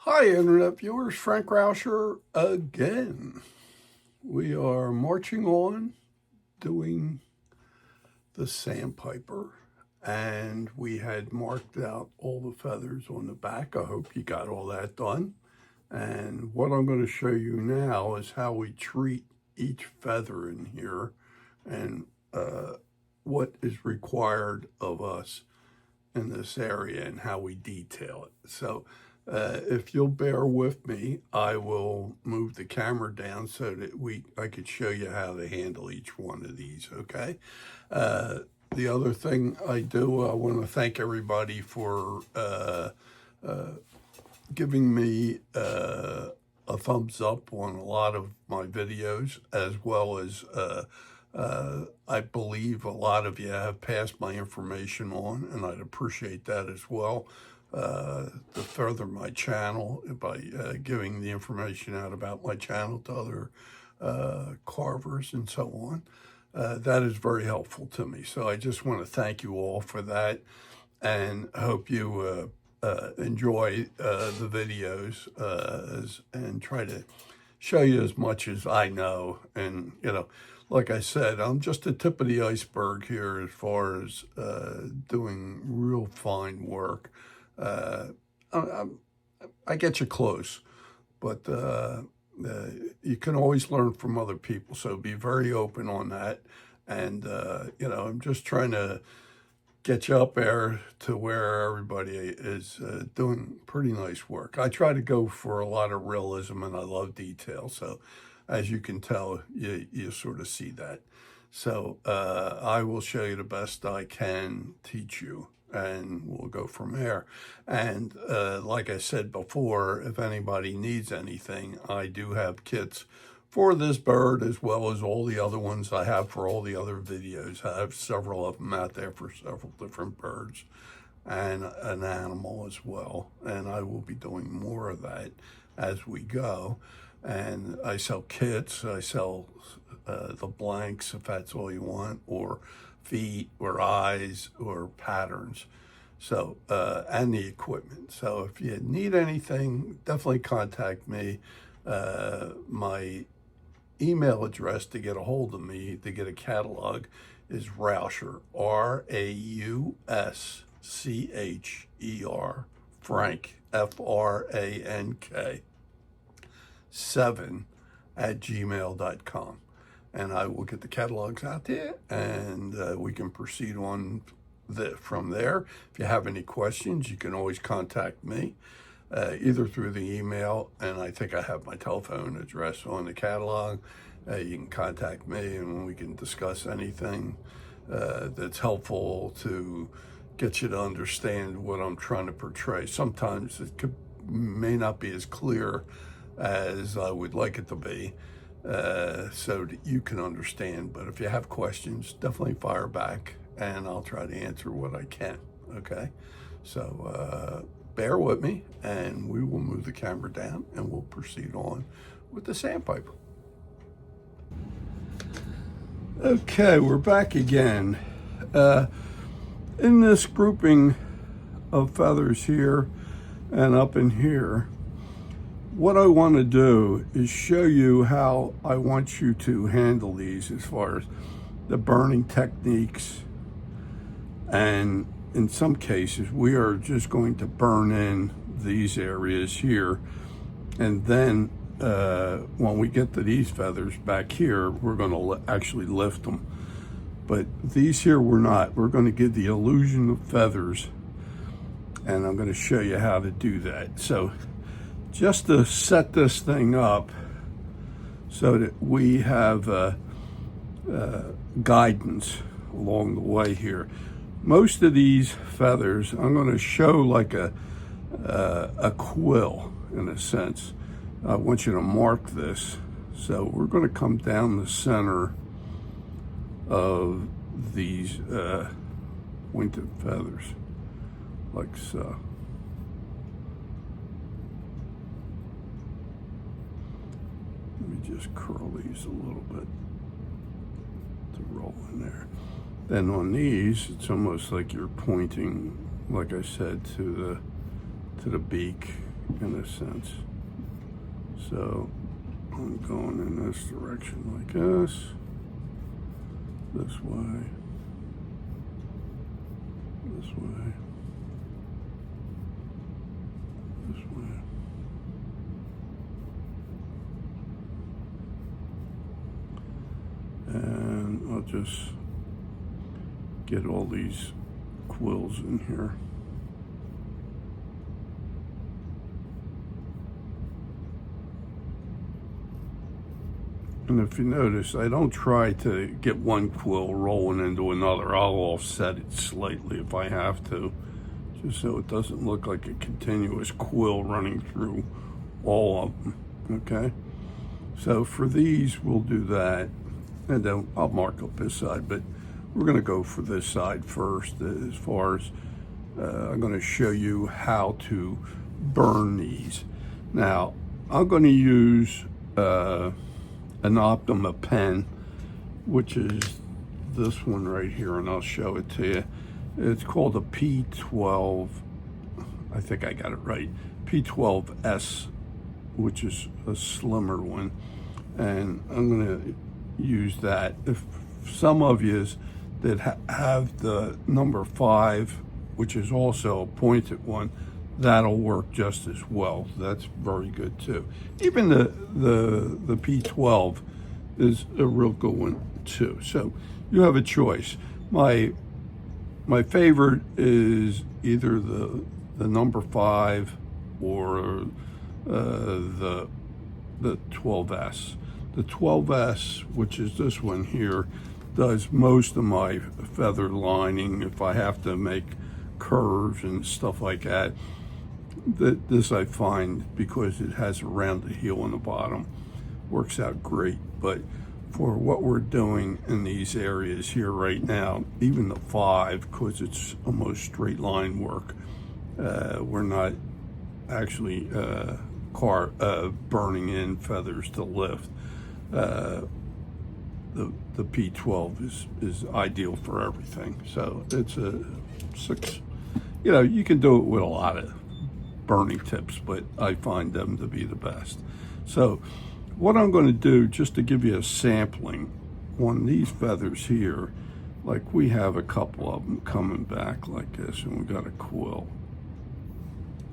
Hi, Internet viewers. Frank Rauscher again. We are marching on doing the sandpiper, and we had marked out all the feathers on the back. I hope you got all that done. And what I'm going to show you now is how we treat each feather in here and what is required of us in this area and how we detail it. So if you'll bear with me, I will move the camera down so that I could show you how to handle each one of these, okay? The other thing I do, I want to thank everybody for giving me a thumbs up on a lot of my videos, as well as I believe a lot of you have passed my information on, and I'd appreciate that as well. To further my channel by giving the information out about my channel to other carvers and so on. That is very helpful to me. So I just want to thank you all for that, and hope you enjoy the videos and try to show you as much as I know. And, you know, like I said, I'm just the tip of the iceberg here as far as doing real fine work. I get you close, but you can always learn from other people. So be very open on that. And, you know, I'm just trying to get you up there to where everybody is doing pretty nice work. I try to go for a lot of realism, and I love detail. So as you can tell, you sort of see that. So I will show you the best I can teach you, and we'll go from there. And like I said before, if anybody needs anything, I do have kits for this bird as well as all the other ones I have for all the other videos. I have several of them out there for several different birds and an animal as well. And I will be doing more of that as we go. And I sell kits, I sell the blanks if that's all you want, or feet or eyes or patterns. So, and the equipment. So if you need anything, definitely contact me. My email address to get a hold of me, to get a catalog, is Rauscher, Rauscher, Frank, Frank, 7@gmail.com. And I will get the catalogs out there, and we can proceed on from there. If you have any questions, you can always contact me, either through the email, and I think I have my telephone address on the catalog. You can contact me, and we can discuss anything that's helpful to get you to understand what I'm trying to portray. Sometimes it may not be as clear as I would like it to be, so that you can understand. But if you have questions, definitely fire back, and I'll try to answer what I can, okay? So bear with me, and we will move the camera down, and we'll proceed on with the sandpiper. Okay, we're back again. In this grouping of feathers here and up in here, what I want to do is show you how I want you to handle these as far as the burning techniques. And in some cases, we are just going to burn in these areas here. And then when we get to these feathers back here, we're going to actually lift them. But these here, we're not. We're going to give the illusion of feathers. And I'm going to show you how to do that. So just to set this thing up so that we have guidance along the way here. Most of these feathers, I'm going to show like a quill in a sense. I want you to mark this. So we're going to come down the center of these pointed feathers, like so. Let me just curl these a little bit to roll in there. Then on these, it's almost like you're pointing, like I said, to the beak in a sense. So I'm going in this direction like this way, this way, this way. And I'll just get all these quills in here. And if you notice, I don't try to get one quill rolling into another. I'll offset it slightly if I have to, just so it doesn't look like a continuous quill running through all of them, okay? So for these, we'll do that, and then I'll mark up this side, but we're gonna go for this side first as far as I'm gonna show you how to burn these. Now, I'm gonna use an Optima pen, which is this one right here, and I'll show it to you. It's called a P12, I think I got it right, P12S, which is a slimmer one, and I'm gonna use that. If some of you that have the number 5, which is also a pointed one, that'll work just as well. That's very good too. Even the P12 is a real good one too. So you have a choice. My favorite is either the number 5 or the 12S. The 12S, which is this one here, does most of my feather lining if I have to make curves and stuff like that. This I find, because it has a rounded heel on the bottom, works out great. But for what we're doing in these areas here right now, even the 5, because it's almost straight line work, we're not actually burning in feathers to lift. The P12 is ideal for everything. So it's a 6. You can do it with a lot of burning tips, but I find them to be the best. So what I'm going to do, just to give you a sampling on these feathers here, like we have a couple of them coming back like this, and we got a quill.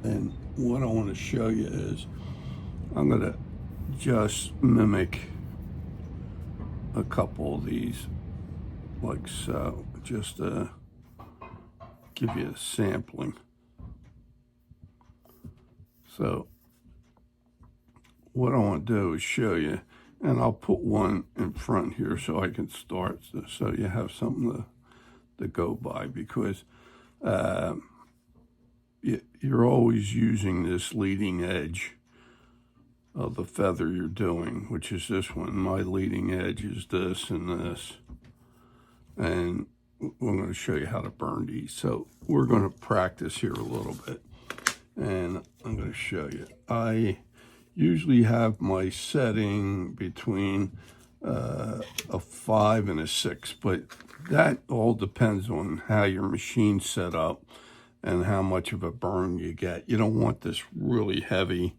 And what I want to show you is I'm going to just mimic a couple of these like so, just to give you a sampling. So what I want to do is show you, and I'll put one in front here so I can start, so you have something to go by, because you're always using this leading edge of the feather you're doing, which is this one. My leading edge is this and this, and we're going to show you how to burn these. So we're going to practice here a little bit, and I'm going to show you. I usually have my setting between a 5 and a 6, but that all depends on how your machine's set up and how much of a burn you get. You don't want this really heavy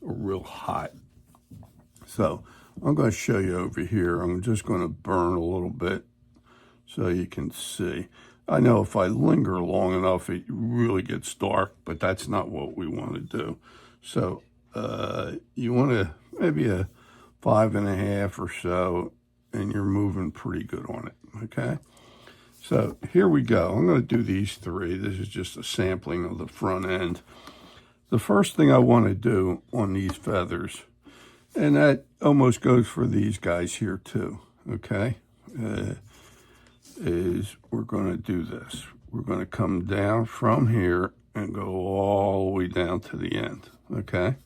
or real hot. So I'm going to show you over here. I'm just going to burn a little bit so you can see. I know if I linger long enough, it really gets dark, but that's not what we want to do. So you want to maybe a 5.5 or so, and you're moving pretty good on it, okay? So here we go. I'm going to do these 3. This is just a sampling of the front end. The first thing I want to do on these feathers, and that almost goes for these guys here too, okay, is we're going to do this. We're going to come down from here and go all the way down to the end, okay?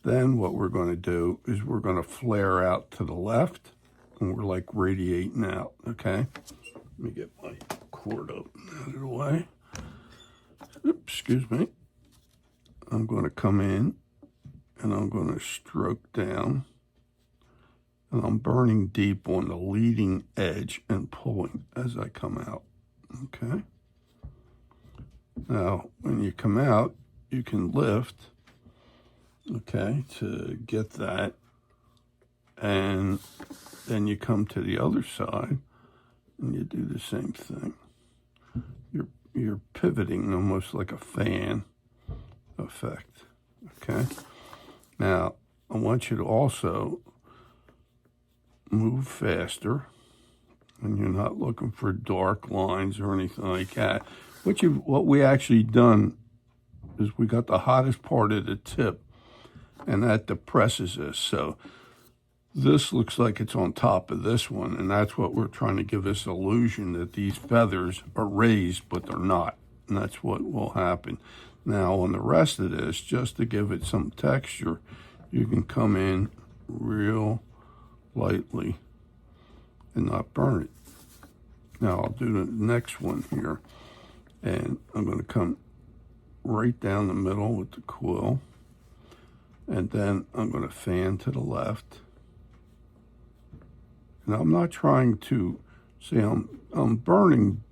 Then what we're going to do is we're going to flare out to the left, and we're like radiating out, okay? Let me get my cord up out of the way. Oops, excuse me. I'm going to come in, and I'm going to stroke down, and I'm burning deep on the leading edge and pulling as I come out, okay? Now, when you come out, you can lift okay, to get that. And then you come to the other side and you do the same thing. You're pivoting almost like a fan effect, okay? Now, I want you to also move faster, and you're not looking for dark lines or anything like that. What we actually done is we got the hottest part of the tip, and that depresses this. So this looks like it's on top of this one, and that's what we're trying to give this illusion that these feathers are raised, but they're not. And that's what will happen. Now, on the rest of this, just to give it some texture, you can come in real lightly and not burn it. Now, I'll do the next one here, and I'm going to come right down the middle with the quill, and then I'm going to fan to the left. And I'm not trying to see, I'm burning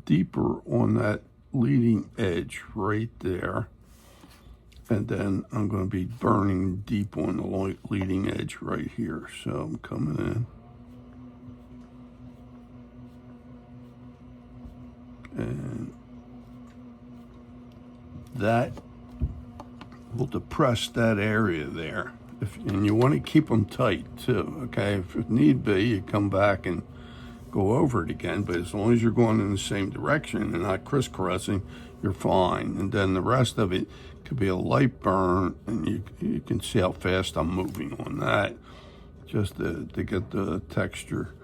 deeper on that leading edge right there, and then I'm going to be burning deep on the leading edge right here. So I'm coming in, and that will depress that area there. And you want to keep them tight too, okay? If need be, you come back and go over it again, but as long as you're going in the same direction and not crisscrossing, you're fine. And then the rest of it could be a light burn, and you can see how fast I'm moving on that, just to get the texture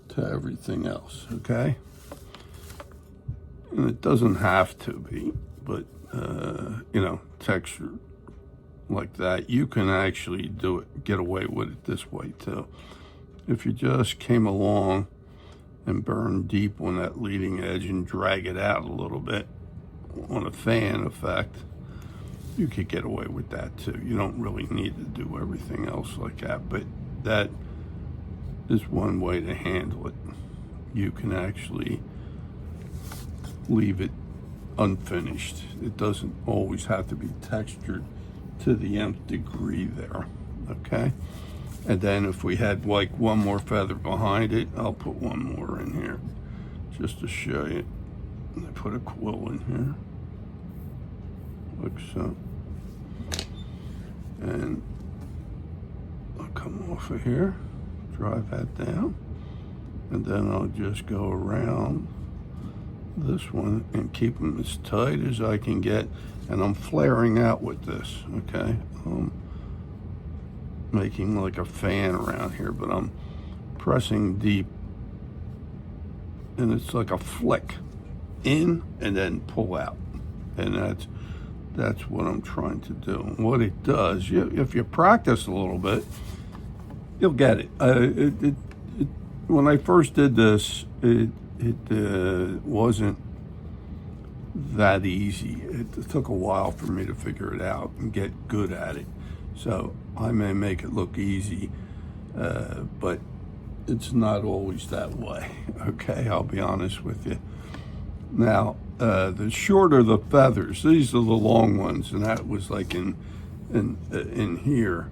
to everything else, okay? And it doesn't have to be, but texture like that, you can actually do it, get away with it this way too. If you just came along and burn deep on that leading edge and drag it out a little bit on a fan effect, you could get away with that too. You don't really need to do everything else like that, but that is one way to handle it. You can actually leave it unfinished. It doesn't always have to be textured to the nth degree there, okay? And then if we had like one more feather behind it, I'll put one more in here just to show you. And I put a quill in here, like so. And I'll come off of here, drive that down, and then I'll just go around this one and keep them as tight as I can get. And I'm flaring out with this, okay? I'm making like a fan around here, but I'm pressing deep, and it's like a flick in and then pull out, and that's what I'm trying to do. And what it does, if you practice a little bit, you'll get it. When I first did this, it wasn't that easy. It took a while for me to figure it out and get good at it. So I may make it look easy, but it's not always that way, okay? I'll be honest with you. Now, the shorter the feathers, these are the long ones, and that was like in here.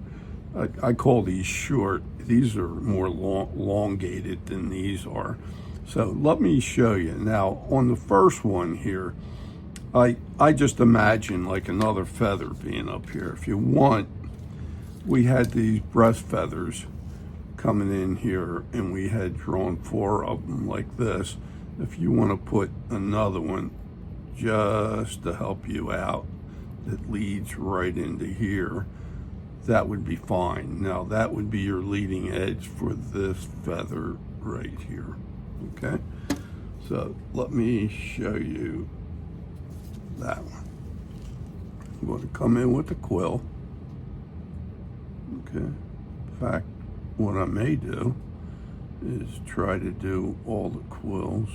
I call these short. These are more elongated than these are. So let me show you. Now, on the first one here, I just imagine like another feather being up here. If you want, we had these breast feathers coming in here, and we had drawn 4 of them like this. If you want to put another one just to help you out that leads right into here, that would be fine. Now, that would be your leading edge for this feather right here, okay? So let me show you that one. I'm going to come in with the quill. Okay. In fact, what I may do is try to do all the quills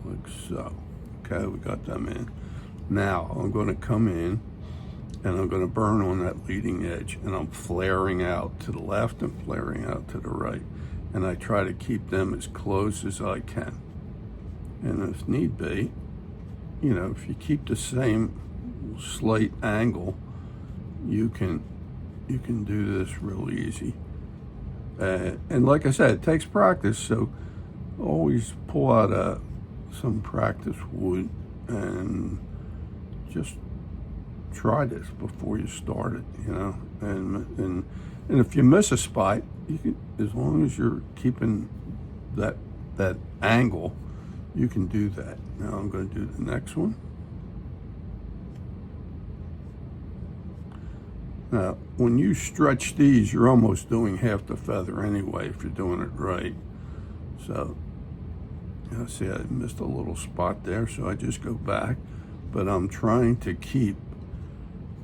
like so. Okay, we got them in. Now I'm going to come in and I'm going to burn on that leading edge, and I'm flaring out to the left and flaring out to the right, and I try to keep them as close as I can. And if need be, you know, if you keep the same slight angle, you can do this real easy. And like I said, it takes practice, so always pull out some practice wood and just try this before you start it, you know. And if you miss a spot, you can, as long as you're keeping that angle, you can do that. Now I'm going to do the next one. Now, when you stretch these, you're almost doing half the feather anyway if you're doing it right. So, you see, I missed a little spot there, so I just go back. But I'm trying to keep,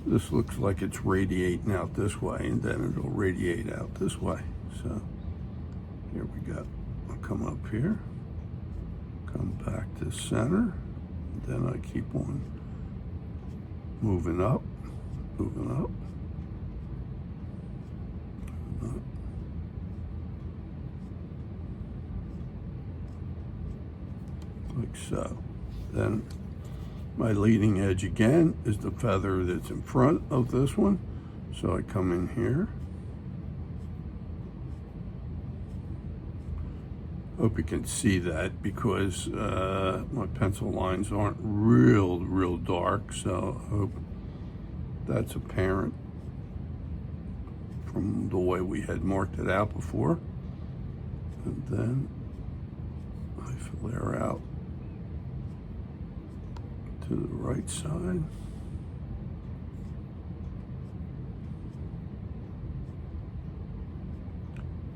this looks like it's radiating out this way, and then it'll radiate out this way. So, here we go. I'll come up here, come back to center, and then I keep on moving up, moving up. Like so. Then my leading edge again is the feather that's in front of this one. So I come in here. Hope you can see that because my pencil lines aren't real dark, so I hope that's apparent from the way we had marked it out before. And then I flare out to the right side.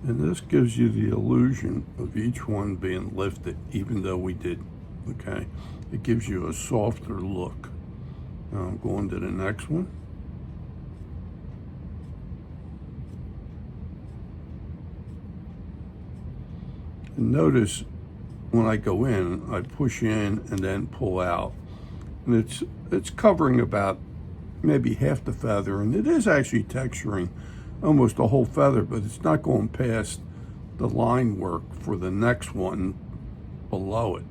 And this gives you the illusion of each one being lifted, even though we did, okay? It gives you a softer look. Now I'm going to the next one. And notice when I go in, I push in and then pull out. And it's covering about maybe half the feather, and it is actually texturing almost the whole feather, but it's not going past the line work for the next one below it.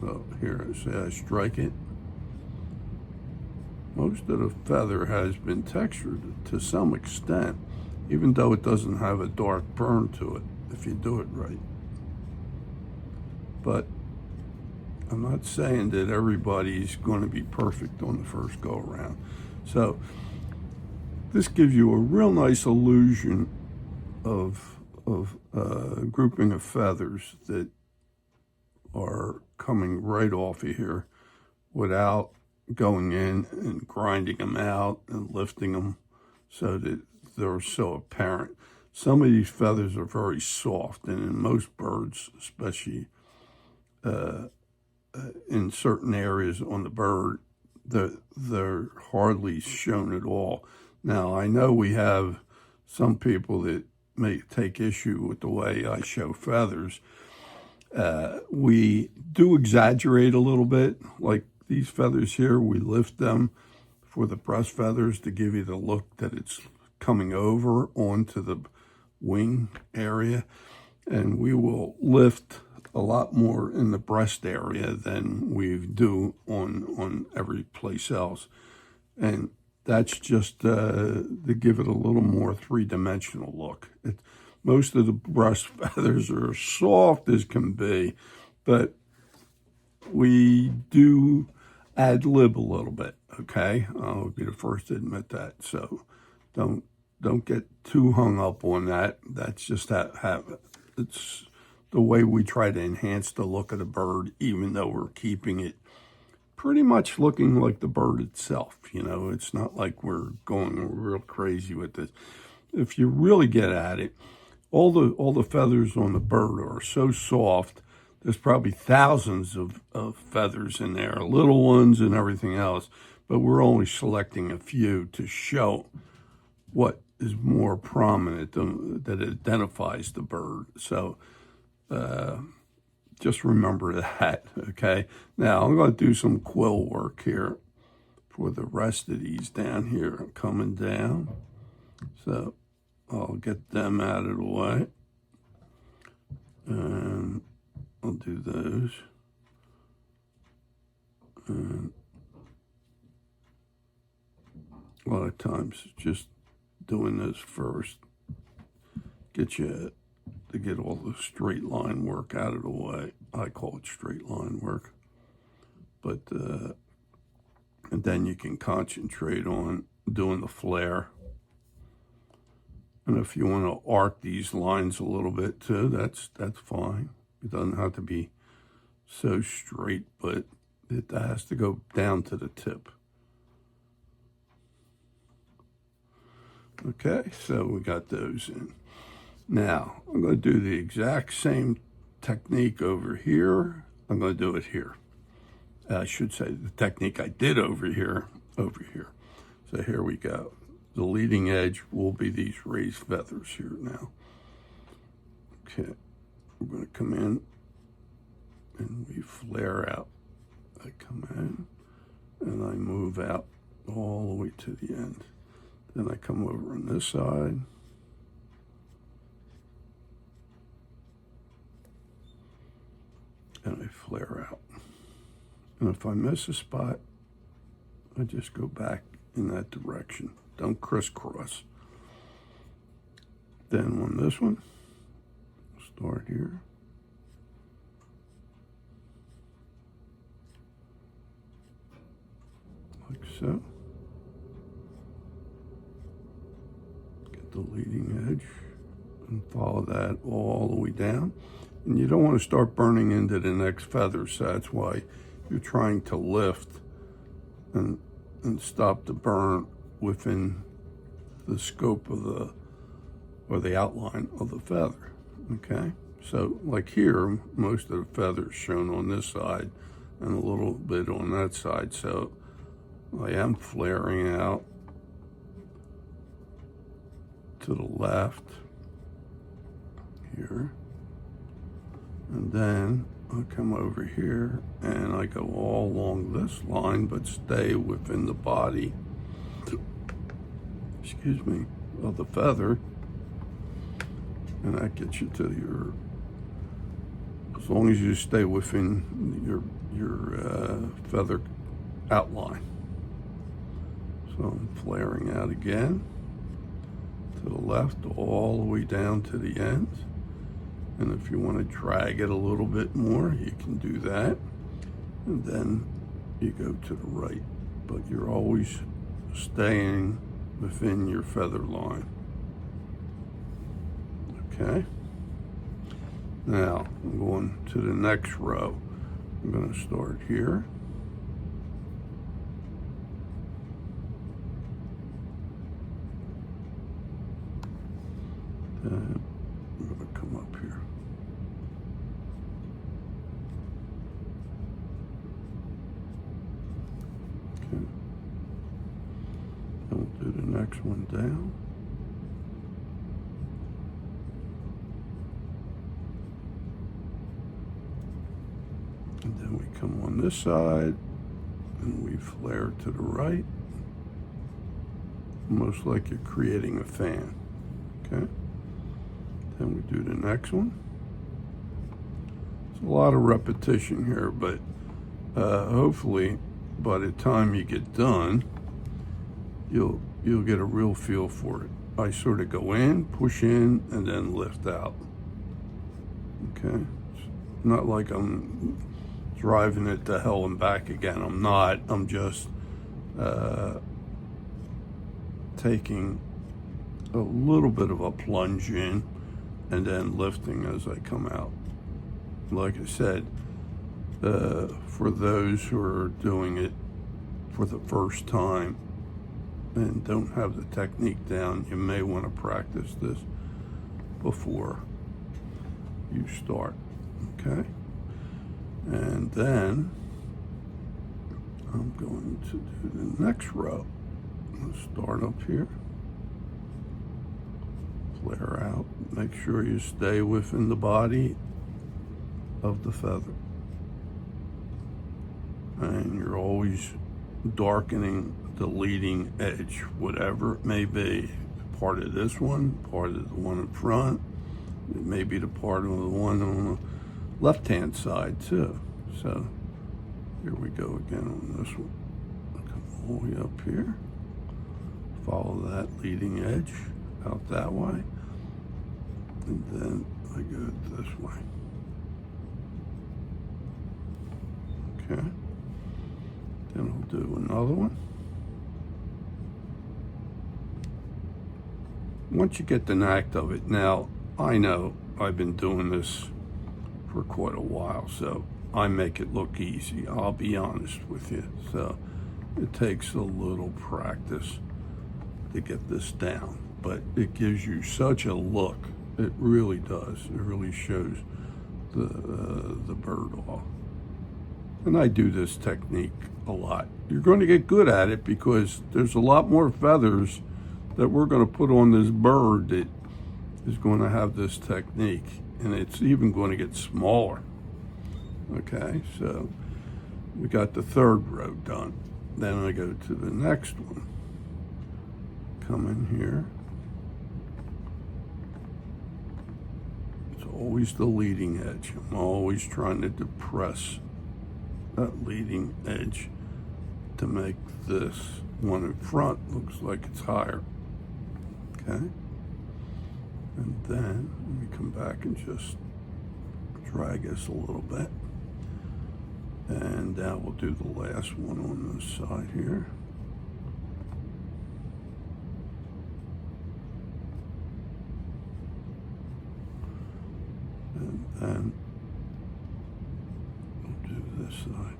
So here, say I strike it. Most of the feather has been textured to some extent, even though it doesn't have a dark burn to it, if you do it right. But I'm not saying that everybody's going to be perfect on the first go around. So this gives you a real nice illusion of grouping of feathers that are coming right off of here without going in and grinding them out and lifting them so that they're so apparent. Some of these feathers are very soft, and in most birds, especially in certain areas on the bird, they're hardly shown at all. Now, I know we have some people that may take issue with the way I show feathers. We do exaggerate a little bit, like these feathers here, we lift them for the breast feathers to give you the look that it's coming over onto the wing area. And we will lift a lot more in the breast area than we do on every place else. And that's just to give it a little more three-dimensional look. Most of the breast feathers are soft as can be, but we do ad-lib a little bit, okay? I'll be the first to admit that. So don't get too hung up on that. That's just it's the way we try to enhance the look of the bird, even though we're keeping it pretty much looking like the bird itself. You know, it's not like we're going real crazy with this. If you really get at it, all the feathers on the bird are so soft. There's probably thousands of feathers in there, little ones and everything else, but we're only selecting a few to show what is more prominent that identifies the bird. So just remember that, okay? Now, I'm going to do some quill work here for the rest of these down here, coming down. So I'll get them out of the way. And I'll do those. And a lot of times just doing this first get you to get all the straight line work out of the way. I call it straight line work. But and then you can concentrate on doing the flare. And if you want to arc these lines a little bit too, that's fine. It doesn't have to be so straight, but it has to go down to the tip. Okay, so we got those in. Now, I'm going to do the exact same technique over here. I'm going to do it here. I should say the technique I did over here. So here we go. The leading edge will be these raised feathers here now. Okay, we're going to come in and we flare out. I come in and I move out all the way to the end. Then I come over on this side. And I flare out. And if I miss a spot, I just go back in that direction. Don't crisscross. Then on this one, start here. Like so. Get the leading edge and follow that all the way down. And you don't want to start burning into the next feather, so that's why you're trying to lift and stop the burn within the scope of the outline of the feather. Okay, so like here, most of the feathers shown on this side and a little bit on that side. So I am flaring out to the left here. And then I come over here and I go all along this line, but stay within the body, excuse me, of the feather. And that gets you to your, as long as you stay within your feather outline. So I'm flaring out again to the left, all the way down to the end. And if you want to drag it a little bit more, you can do that. And then you go to the right. But you're always staying within your feather line. Okay? Now, I'm going to the next row. I'm going to start here. And I'm going to come up here. Okay. And we'll do the next one down. And then we come on this side and we flare to the right. Almost like you're creating a fan. Okay. Then we do the next one. It's a lot of repetition here, but hopefully by the time you get done, you'll get a real feel for it. I sort of go in, push in, and then lift out. Okay? It's not like I'm driving it to hell and back again. I'm not. I'm just taking a little bit of a plunge in and then lifting as I come out. Like I said, for those who are doing it for the first time and don't have the technique down, you may want to practice this before you start, okay? And then I'm going to do the next row. I'll start up here. Flare out. Make sure you stay within the body of the feather. And you're always darkening the leading edge, whatever it may be. Part of this one, part of the one in front. It may be the part of the one on the left-hand side too. So Here we go again on this one. Come all the way up here. Follow that leading edge out that way. And then I go this way. Okay. Then I'll do another one. Once you get the knack of it, now I know I've been doing this for quite a while, so I make it look easy. I'll be honest with you. So it takes a little practice to get this down, but it gives you such a look. It really does. It really shows the bird off. And I do this technique a lot. You're going to get good at it because there's a lot more feathers that we're going to put on this bird that is going to have this technique, and it's even going to get smaller. Okay, so we got the third row done. Then I go to the next one. Come in here. It's always the leading edge. I'm always trying to depress that leading edge to make this one in front looks like it's higher. Okay, and then let me come back and just drag this a little bit, and now we'll do the last one on this side here. And then we'll do this side.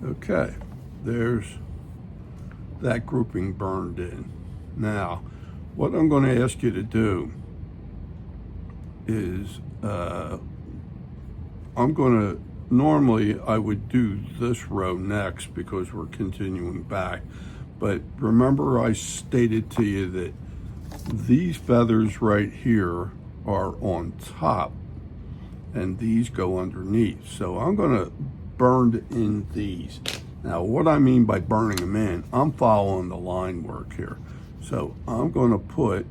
Okay, there's that grouping burned in. Now, what I'm going to ask you to do is, I'm going to, normally I would do this row next because we're continuing back, but remember I stated to you that these feathers right here are on top and these go underneath. So I'm going to burn in these. Now, what I mean by burning them in, I'm following the line work here. So I'm going to put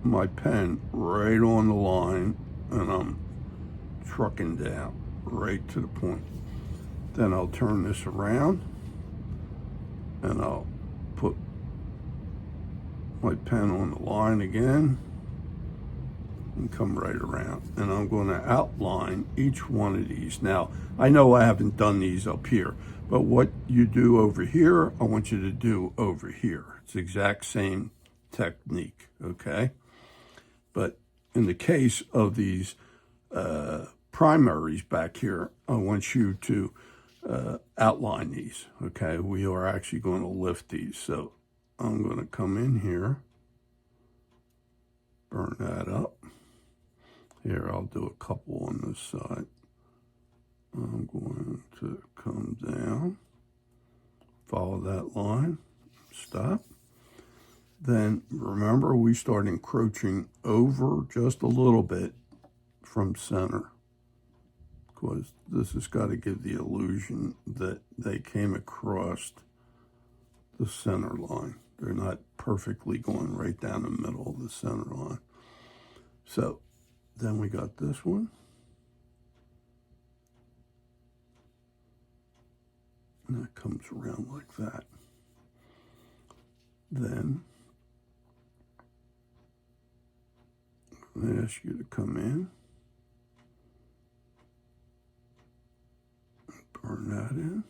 my pen right on the line and I'm trucking down right to the point. Then I'll turn this around and I'll put my pen on the line again and come right around, and I'm going to outline each one of these. Now, I know I haven't done these up here, but what you do over here, I want you to do over here. It's the exact same technique, okay? But in the case of these primaries back here, I want you to outline these, okay? We are actually going to lift these. So I'm going to come in here, burn that up. Here, I'll do a couple on this side. I'm going to come down, follow that line, stop. Then remember, we start encroaching over just a little bit from center, because this has got to give the illusion that they came across the center line. They're not perfectly going right down the middle of the center line. So then we got this one. And that comes around like that. Then I ask you to come in, burn that in.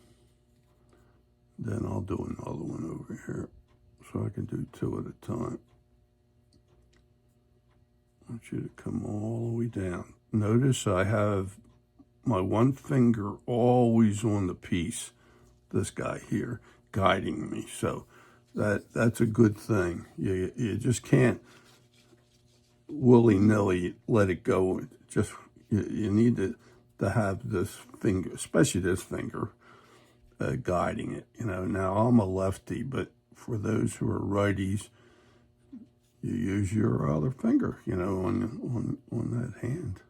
Then I'll do another one over here so I can do two at a time. I want you to come all the way down. Notice I have my one finger always on the piece, this guy here, guiding me. So that's a good thing. You just can't willy-nilly let it go. Just you need to have this finger, especially this finger, guiding it. You know, now I'm a lefty, but for those who are righties, you use your other finger, you know, on that hand.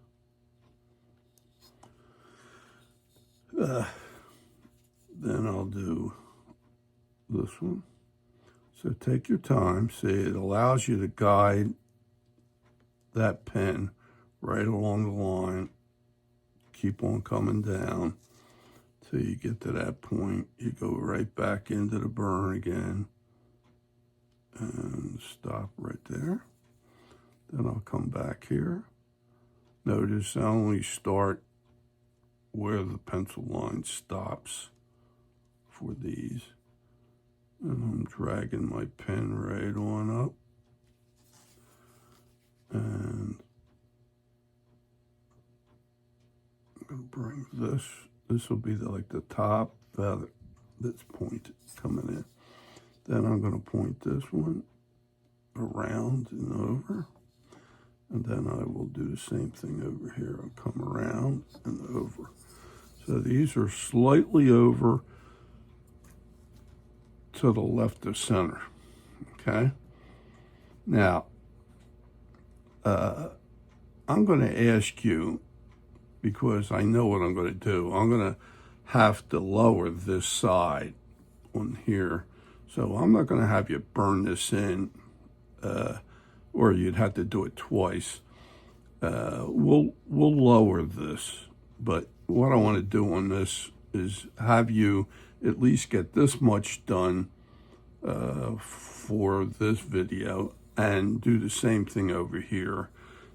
Then I'll do this one. So take your time. See, it allows you to guide that pen right along the line. Keep on coming down till you get to that point. You go right back into the burn again and stop right there. Then I'll come back here. Notice I only start where the pencil line stops for these. And I'm dragging my pen right on up. And I'm going to bring this will be like the top feather that's pointed coming in. Then I'm going to point this one around and over. And then I will do the same thing over here. I'll come around and over. So these are slightly over to the left of center, okay? Now, I'm going to ask you, because I know what I'm going to do, I'm going to have to lower this side on here. So I'm not going to have you burn this in, or you'd have to do it twice. We'll lower this, but what I want to do on this is have you at least get this much done for this video and do the same thing over here.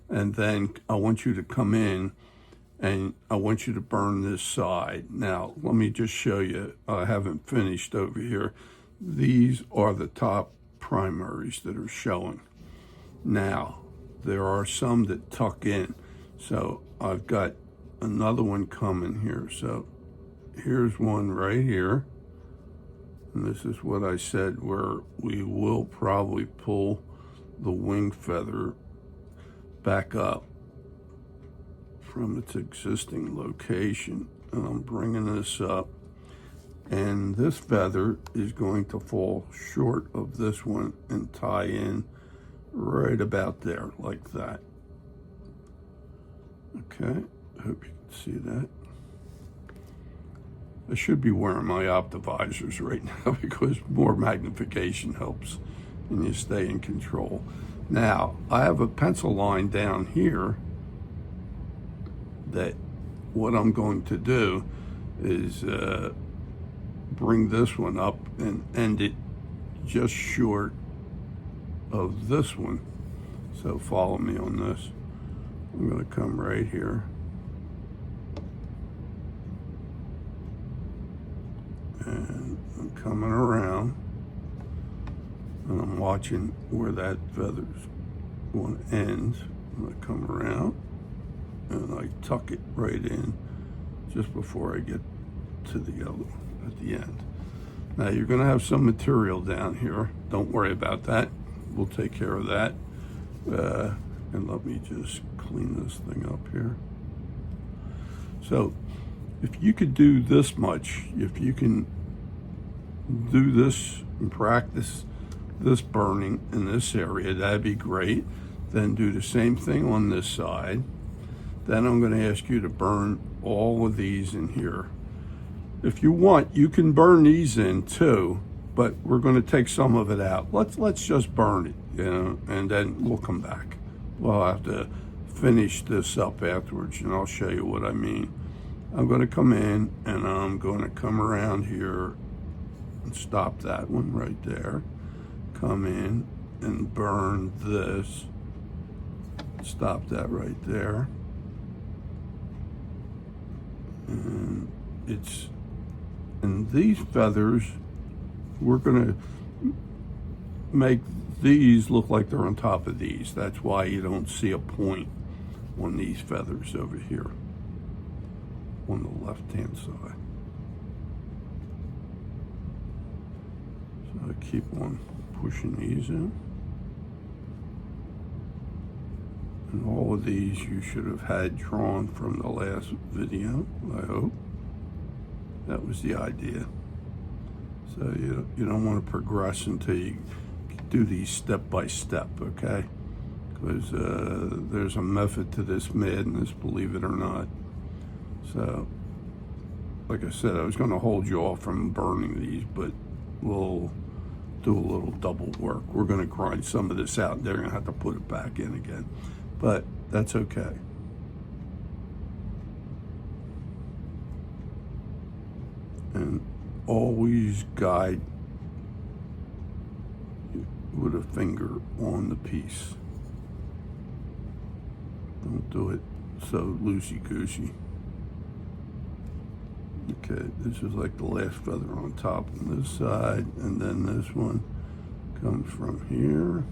And then I want you to come in and I want you to burn this side. Now, let me just show you. I haven't finished over here. These are the top primaries that are showing. Now, there are some that tuck in. So I've got another one coming here. So here's one right here. And this is what I said, where we will probably pull the wing feather back up from its existing location. And I'm bringing this up. And this feather is going to fall short of this one and tie in right about there, like that. Okay, I hope you can see that. I should be wearing my optivisors right now because more magnification helps and you stay in control. Now, I have a pencil line down here that what I'm going to do is bring this one up and end it just short of this one. So follow me on this. I'm going to come right here. And I'm coming around. And I'm watching where that feather's going to end. And I come around and I tuck it right in just before I get to the yellow at the end. Now you're going to have some material down here. Don't worry about that. We'll take care of that. And let me just clean this thing up here. So if you could do this much, if you can do this and practice this burning in this area, that'd be great. Then do the same thing on this side. Then I'm going to ask you to burn all of these in here. If you want, you can burn these in too, but we're going to take some of it out. Let's just burn it, you know, and then we'll come back. We'll have to finish this up afterwards, and I'll show you what I mean. I'm going to come in, and I'm going to come around here and stop that one right there. Come in and burn this. Stop that right there. And these feathers, we're going to make these look like they're on top of these. That's why you don't see a point on these feathers over here on the left-hand side. So I keep on pushing these in. And all of these you should have had drawn from the last video, I hope. That was the idea. So you don't want to progress until you do these step by step, okay? Because there's a method to this madness, believe it or not. So, like I said, I was going to hold you off from burning these, but we'll do a little double work. We're going to grind some of this out. They're going to have to put it back in again. but that's okay. And always guide with a finger on the piece. Don't do it so loosey-goosey. Okay, this is like the last feather on top on this side, and then this one comes from here.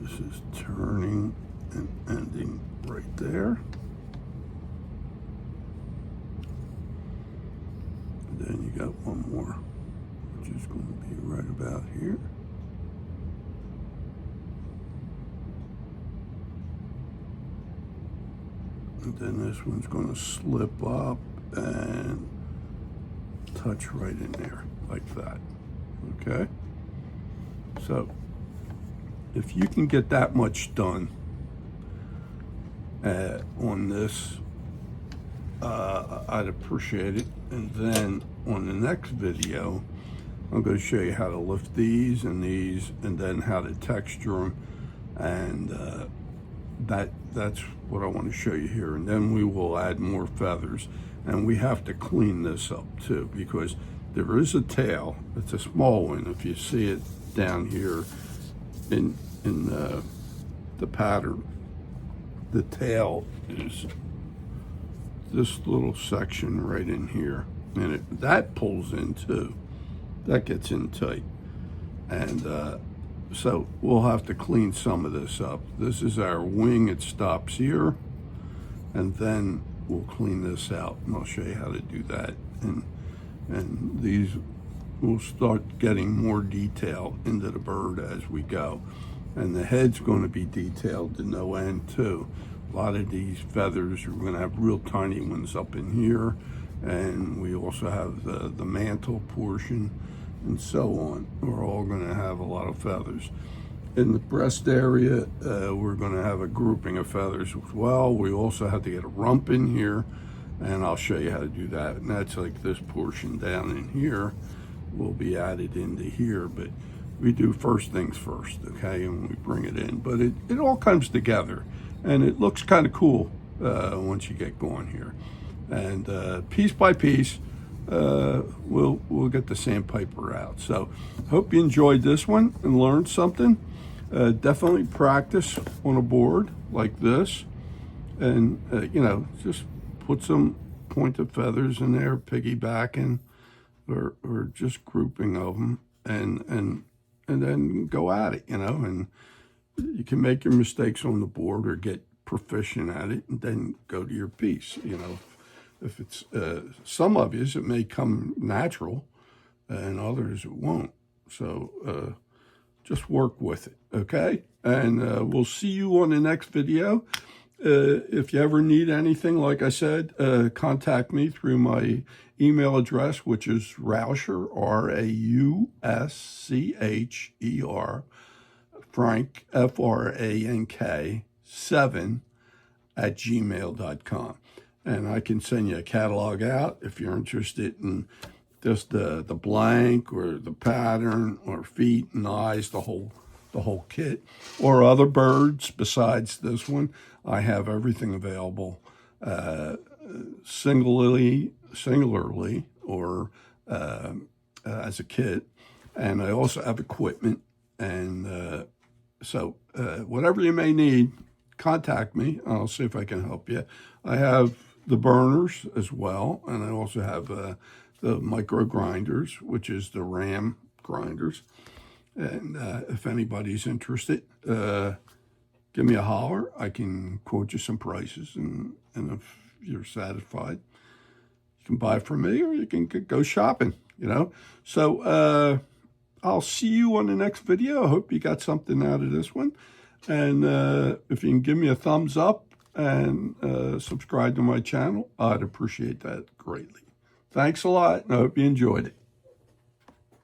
This is turning and ending right there. And then you got one more, which is going to be right about here. And then this one's going to slip up and touch right in there like that. Okay? So if you can get that much done on this, I'd appreciate it. And then on the next video, I'm going to show you how to lift these, and then how to texture them, and that's what I want to show you here. And then we will add more feathers, and we have to clean this up too, because there is a tail. It's a small one. If you see it down here in the pattern, the tail is this little section right in here, and that pulls in too. That gets in tight, and so we'll have to clean some of this up. This is our wing. It stops here, and then we'll clean this out, and I'll show you how to do that. And these, we'll start getting more detail into the bird as we go. And the head's going to be detailed to no end too. A lot of these feathers, we're going to have real tiny ones up in here, and we also have the mantle portion, and so on. We're all going to have a lot of feathers. In the breast area, we're going to have a grouping of feathers as well. We also have to get a rump in here, and I'll show you how to do that. And that's like this portion down in here will be added into here, but we do first things first, okay, and we bring it in. But it all comes together, and it looks kind of cool once you get going here. And piece by piece, we'll get the sandpiper out. So hope you enjoyed this one and learned something. Definitely practice on a board like this, and just put some pointed feathers in there, piggybacking, or just grouping of them, and then go at it, and you can make your mistakes on the board or get proficient at it, and then go to your piece. If it's some of you, it may come natural, and others it won't. So just work with it, okay? And we'll see you on the next video. If you ever need anything, like I said, contact me through my email address, which is Rauscher, R-A-U-S-C-H-E-R, Frank, F-R-A-N-K, 7 @gmail.com. And I can send you a catalog out if you're interested in just the blank or the pattern or feet and eyes, the whole kit, or other birds besides this one. I have everything available singularly or as a kit, and I also have equipment. And so whatever you may need, contact me. I'll see if I can help you. I have the burners as well, and I also have the micro grinders, which is the ram grinders. And if anybody's interested, give me a holler. I can quote you some prices, and if you're satisfied, you can buy from me, or you can go shopping, So I'll see you on the next video. I hope you got something out of this one. And if you can give me a thumbs up and subscribe to my channel, I'd appreciate that greatly. Thanks a lot, and I hope you enjoyed it.